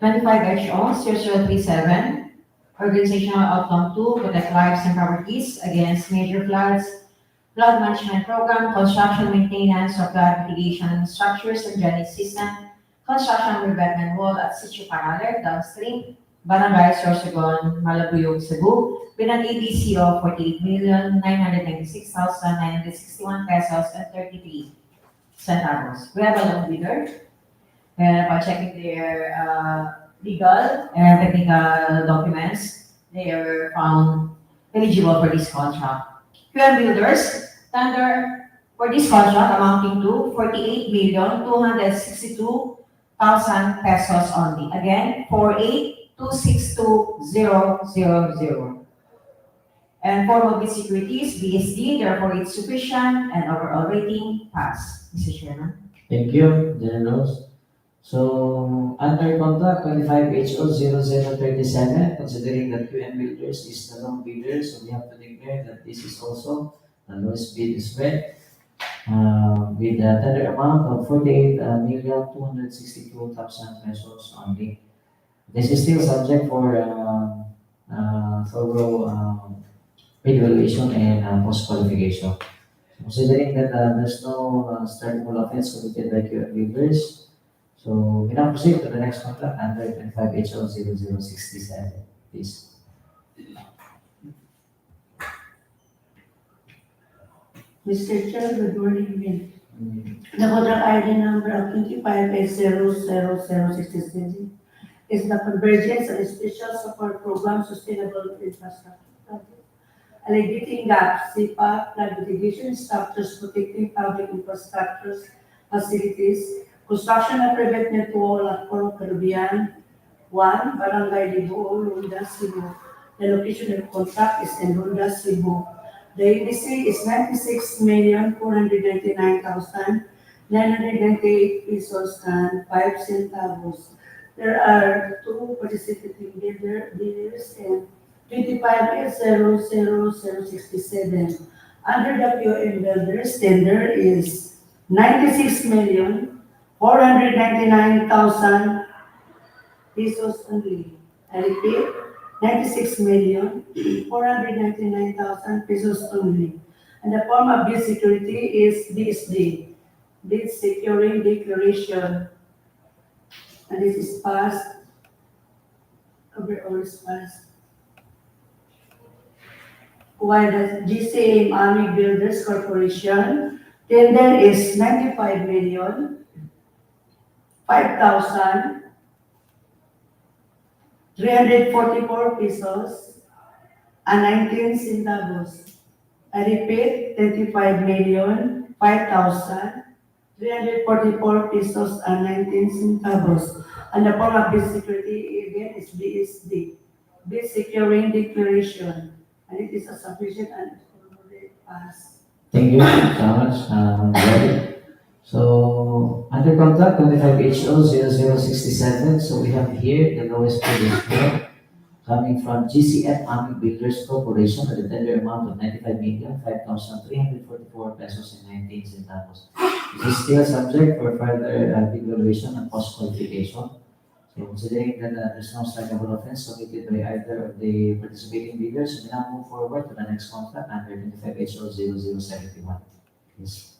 25 HO 0037, Organizational Outcome 2, protect lives and properties against major floods, flood management program, construction maintenance of flood mitigation structures and drainage system, construction revetment wall at Sitio Parale, downstream, Barangay Sorsogon, Malabuyog, Cebu, with an ABC of 48,996,961 pesos and 33 centavos. We have a loan bidder, and by checking their legal and technical documents, they are found eligible for this contract. QM Builders, tender for this contract amounting to 48,262,000 pesos only. Again, 48,262,000. And form of bid security is BSD, therefore it's sufficient and overall rating pass. Mr. Chairman. Thank you, General Rose. So, under contract 25HO0037, considering that QM Builders is the low bidder, so we have to declare that this is also the lowest bid is read, with a tender amount of 48,262,000 pesos only. This is still subject for thorough evaluation and post-qualification. Considering that there's no startable offense committed by QM Builders, so we now proceed to the next contract under 25HO0067, please. Mr. Chair, good morning again. The contract ID number of 25800067 is the Convergence and Special Support Program Sustainable Infrastructure Project. Alleviating gaps, SIPAG, flood mitigation structures protecting public infrastructures, facilities, construction of Revetment wall at Badian, 1, Barangay Ronda, Cebu. The location of contract is in Ronda, Cebu. The EPC is 96,499,998 pesos and 5 centavos. There are 2 participating bidders and 25,000,067. Under the QM Builders, tender is 96,499,000 pesos only. I repeat, 96,499,000 pesos only. And the form of bid security is BSD, bid securing declaration. And this is passed, overall is passed. While the GCA Army Builders Corporation, tender is 95,005,344 pesos and 19 centavos. I repeat, 25,005,344 pesos and 19 centavos. And the form of bid security again is BSD, bid securing declaration. And it is a sufficient and overall pass. Thank you so much, Gary. So, under contract 25HO0067, so we have here the lowest bid is here, coming from GCF Army Builders Corporation at a tender amount of 95,005,344 pesos and 19 centavos. This is still subject for further bid evaluation and post-qualification. So, considering that there's no strikable offense committed by either of the participating bidders, we now move forward to the next contract under 25HO0071. Yes.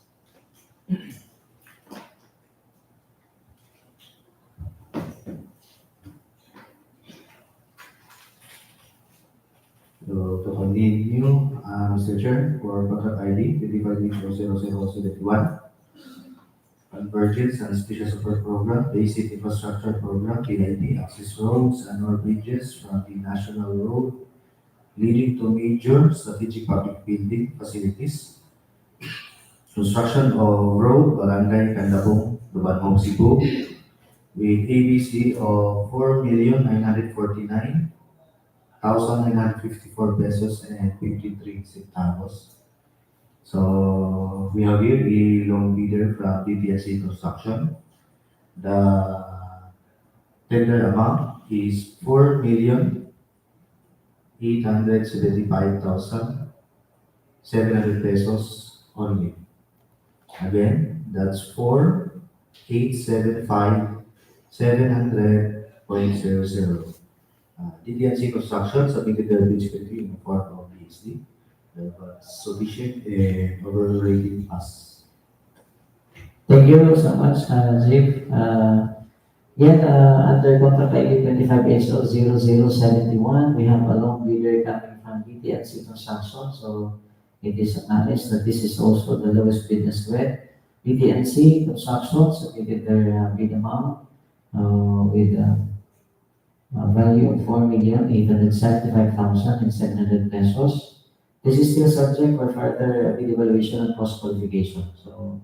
So to continue, Mr. Chair, for contract ID 25HO0071, Convergence and Special Support Program, Basic Infrastructure Program, PIP, access roads and or bridges from the national road leading to major strategic public building facilities, construction of road, Barangay Candabong, Dumanjug, Cebu, with ABC of 4,949,954 pesos and 53 centavos. So we have here a long bidder from DPWH Construction. The tender amount is 4,875,700 pesos only. Again, that's 4,875,700.00. DPWH Construction submitted their bid security in the form of BSD. Sufficient and overrating us. Thank you so much, Chief. Under contract ID 25HO0071, we have a long bidder coming from DPWH Construction. So it is acknowledged that this is also the lowest bid as well. DPWH Construction submitted their bid amount with a value of 4,875,700 pesos. This is still subject for further evaluation and post-qualification. So,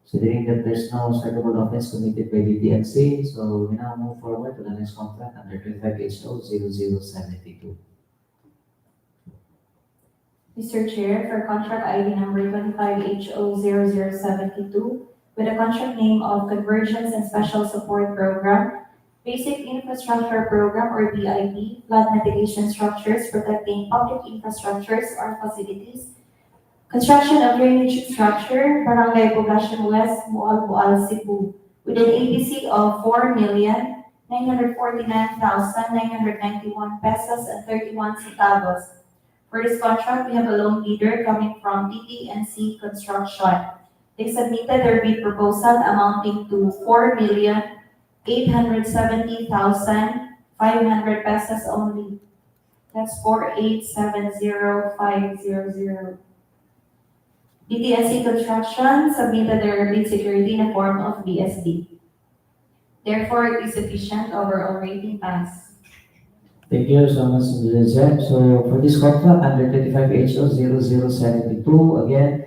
considering that there's no strikable offense committed by DTNC, so we now move forward to the next contract under 25HO 0072. Mr. Chair, for contract ID number 25HO0072, with a contract name of Convergence and Special Support Program, Basic Infrastructure Program or BIP, Flood Mitigation Structures Protecting Public Infrastructures or Facilities, Construction of Drainage Structure, Barangay Poblacion West, Mual, Cebu, with an ABC of 4,949,991 pesos and 31 centavos. For this contract, we have a loan bidder coming from DTNC Construction. They submitted their bid proposal amounting to 4,870,500 pesos only. That's 4,870,500. DTNC Construction submitted their bid security in the form of BSD. Therefore, it is sufficient overall rating pass. Thank you so much, Mr. Zeb. So for this contract under 25HO 0072, again,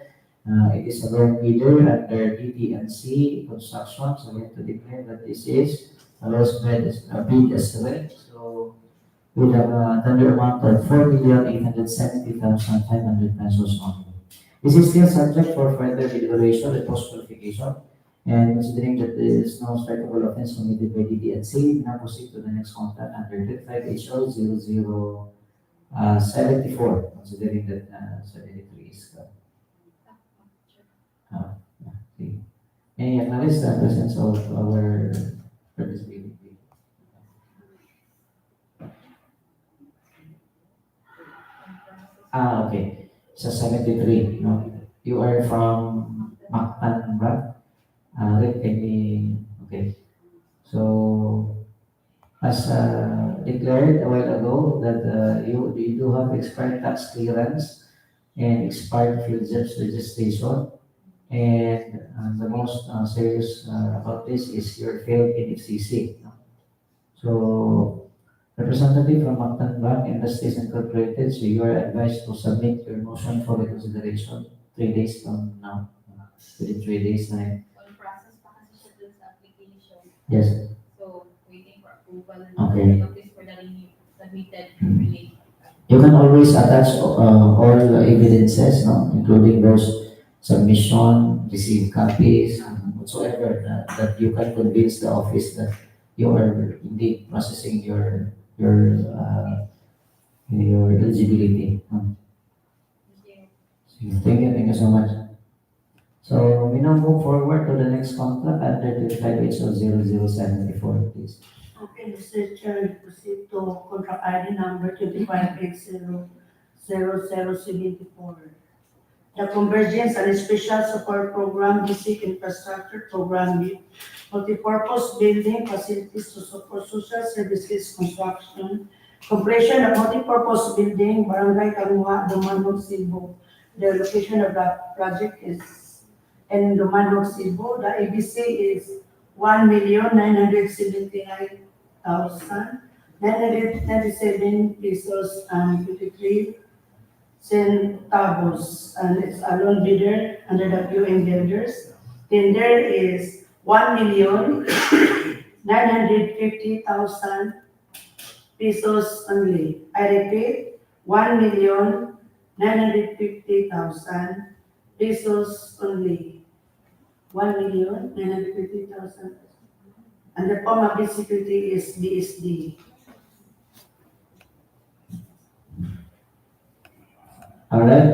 it is a loan bidder under DTNC Construction. So we have to declare that this is a lowest bid as well. So we have a tender amount of 4,870,500 pesos only. This is still subject for further evaluation and post-qualification. And considering that there is no strikable offense committed by DTNC, we now proceed to the next contract under 25HO 0074, considering that 73 is May I acknowledge the presence of our participating people? Okay. So 73, no? You are from Mactan, right? Okay. So, as declared a while ago, that you do have expired tax clearance and expired field jobs registration, and the most serious about this is your failed NFCC. No? So, representative from Mactan Bank Industries Incorporated, so you are advised to submit your motion for reconsideration 3 days from now, within 3 days time. Process pa kasi siya dun sa application. Yes. So, waiting for approval. Okay. Notice for the submitted relate. You can always attach all the evidences, no, including those submission, received copies, whatsoever that you can convince the office that you are indeed processing your eligibility. Thank you so much. So we now move forward to the next contract under 25HO 0074, please. Okay, Mr. Chair, proceed to contract ID number 25X0074. The Convergence and Special Support Program, Basic Infrastructure Program, Multipurpose Building Facilities to Support Social Services Construction, Completion of Multipurpose Building, Barangay Karuha, Dumanjug, Cebu. The location of the project is in Dumanjug, Cebu. The ABC is 1,969,997 pesos and 53 centavos, and it's a loan bidder under the QM builders. Tender is 1,950,000 pesos only. I repeat, 1,950,000 pesos only. 1,950,000. And the form of this security is BSD. All right,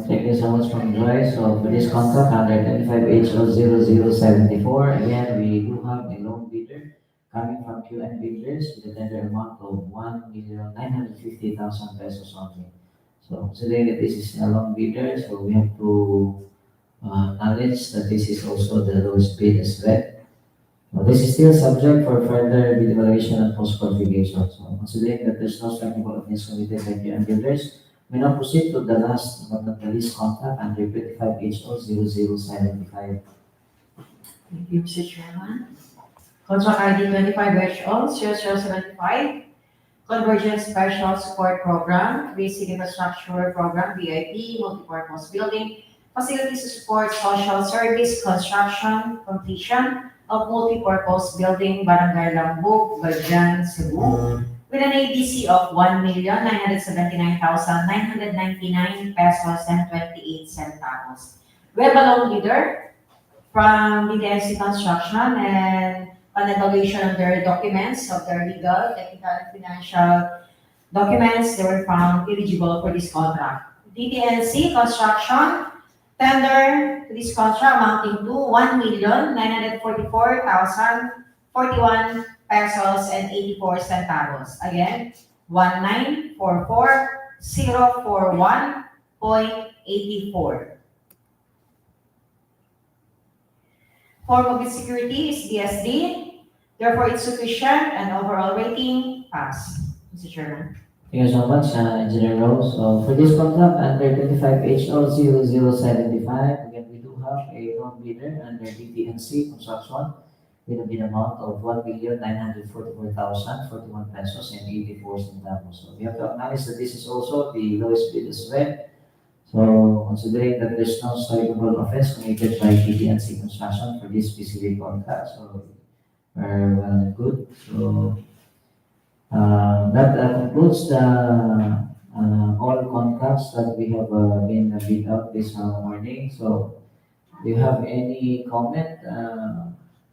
thank you so much from Joy. So for this contract under 25HO 0074, again, we do have a loan bidder coming from QN Builders with a tender amount of 1,950,000 pesos only. So considering that this is a loan bidder, so we have to acknowledge that this is also the lowest bid as well. So this is still subject for further bid evaluation and post-qualification. So considering that there's no strikable offense committed by QN Builders, we now proceed to the last but not the least contract under 25HO 0075. Thank you, Mr. Chairman. Contract ID 25HO 0075. Convergence Special Support Program, Basic Infrastructure Program, BIP, Multipurpose Building, Facilities to Support Social Service, Construction, Completion of Multipurpose Building, Barangay Lambog, Badian, Cebu, with an ABC of 1,979,999 pesos and 28 centavos. We have a loan leader from BDNC Construction and an evaluation of their documents, of their legal, technical, and financial documents. They were found eligible for this contract. DPNC Construction tender to this contract amounting to 1,944,041 pesos and 84 centavos. Again, 1,944,041.84. Form of its security is BSD. Therefore, it's sufficient and overall rating pass. Mr. Chairman. Thank you so much, Engineer Rose. So for this contract under 25HO 0075, again, we do have a loan bidder under DPNC Construction with a bid amount of 1,944,041 pesos and 84 centavos. So we have to acknowledge that this is also the lowest bid as well. So considering that there's no solvable offense committed by DPNC Construction for this specific contract, so we're well and good. So that concludes the all contracts that we have been bid out this morning. So do you have any comment,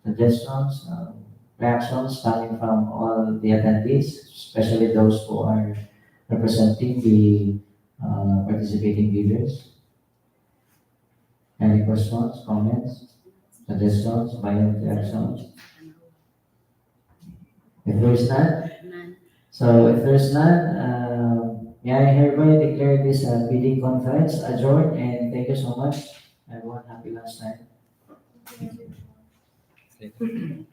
suggestions, reactions coming from all the attendees, especially those who are representing the participating bidders? Any questions, comments, suggestions, violent reactions? If there is none, so if there's none, may I hereby declare this bidding conference adjourned, and thank you so much. Everyone, happy lunchtime. Thank you. Thank you.